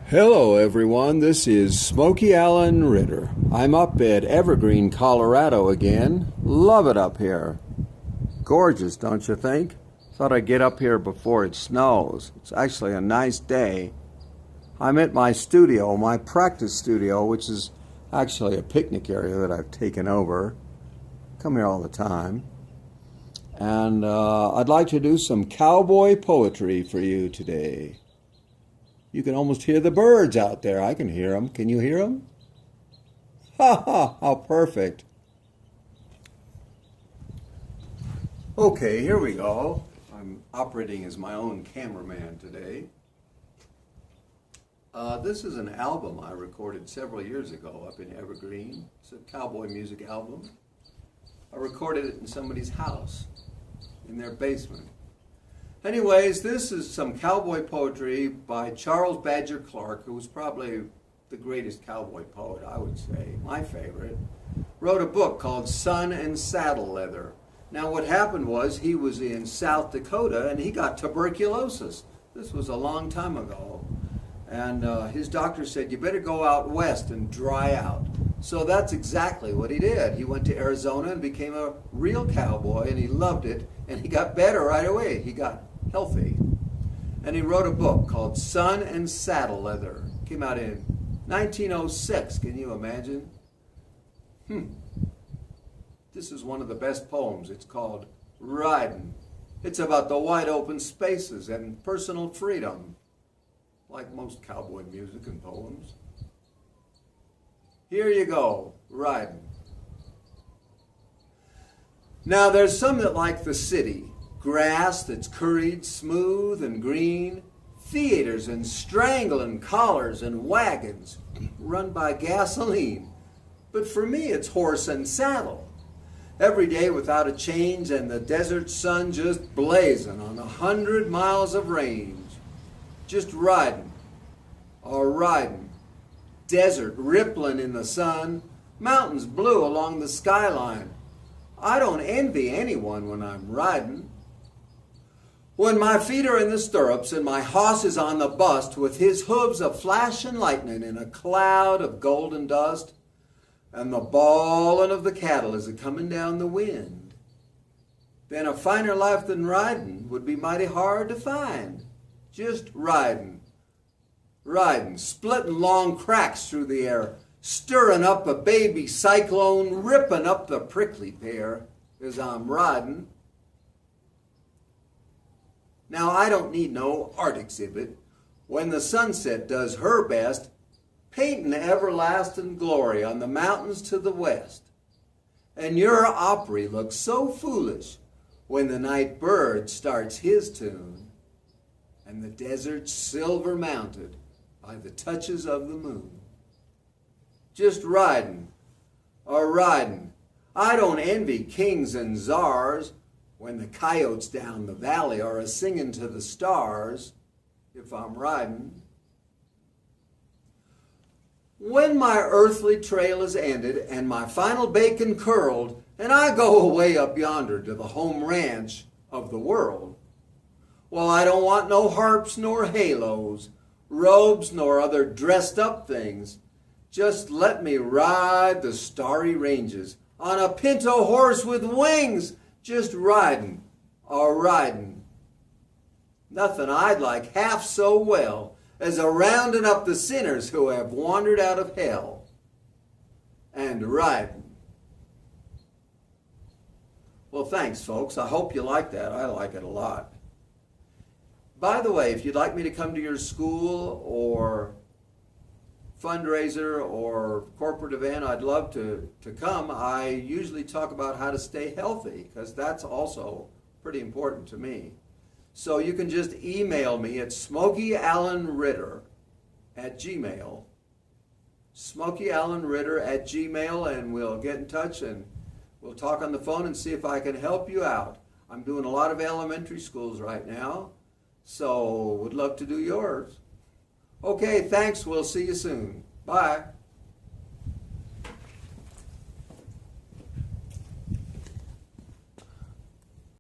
Hello everyone, this is Smokey Allen Ritter. I'm up at Evergreen, Colorado again. Love it up here. Gorgeous, don't you think? Thought I'd get up here before it snows. It's actually a nice day. I'm at my studio, my practice studio, which is actually a picnic area that I've taken over. Come here all the time. And I'd like to do some cowboy poetry for you today. You can almost hear the birds out there. I can hear them. Can you hear them? Ha ha, how perfect. Okay, here we go. I'm operating as my own cameraman today. This is an album I recorded several years ago up in Evergreen. It's a cowboy music album. I recorded it in somebody's house, in their basement. Anyways, this is some cowboy poetry by Charles Badger Clark, who was probably the greatest cowboy poet, I would say, my favorite. Wrote a book called Sun and Saddle Leather. Now what happened was he was in South Dakota and he got tuberculosis. This was a long time ago. And his doctor said, you better go out west and dry out. So that's exactly what he did. He went to Arizona and became a real cowboy, and he loved it, and he got better right away. He got healthy. And he wrote a book called Sun and Saddle Leather. Came out in 1906. Can you imagine? This is one of the best poems. It's called RIDIN. It's about the wide open spaces and personal freedom, like most cowboy music and poems. Here you go, RIDIN. Now there's some that like the city. Grass that's curried, smooth and green, theaters and strangling collars and wagons run by gasoline. But for me it's horse and saddle. Every day without a change and the desert sun just blazing on 100 miles of range. Just riding, or riding. Desert rippling in the sun, mountains blue along the skyline. I don't envy anyone when I'm riding. When my feet are in the stirrups and my hoss is on the bust with his hooves a flashing lightning in a cloud of golden dust, and the bawling of the cattle is a-coming down the wind, then a finer life than riding would be mighty hard to find. Just riding, riding, splitting long cracks through the air, stirring up a baby cyclone, ripping up the prickly pear as I'm riding. Now I don't need no art exhibit when the sunset does her best, painting everlasting glory on the mountains to the west. And your Opry looks so foolish when the night bird starts his tune, and the desert's silver mounted by the touches of the moon. Just riding, or riding. I don't envy kings and czars when the coyotes down the valley are a-singing to the stars, if I'm riding. When my earthly trail is ended and my final bacon curled, and I go away up yonder to the home ranch of the world, well, I don't want no harps nor halos, robes nor other dressed up things. Just let me ride the starry ranges on a pinto horse with wings, just riding, or riding. Nothing I'd like half so well as a rounding up the sinners who have wandered out of hell, and riding. Well, thanks, folks. I hope you like that. I like it a lot. By the way, if you'd like me to come to your school or fundraiser or corporate event, I'd love to come. I usually talk about how to stay healthy because that's also pretty important to me. So you can just email me at smokeyallenritter@gmail. smokeyallenritter@gmail, and we'll get in touch and we'll talk on the phone and see if I can help you out. I'm doing a lot of elementary schools right now, so would love to do yours. Okay, thanks. We'll see you soon. Bye.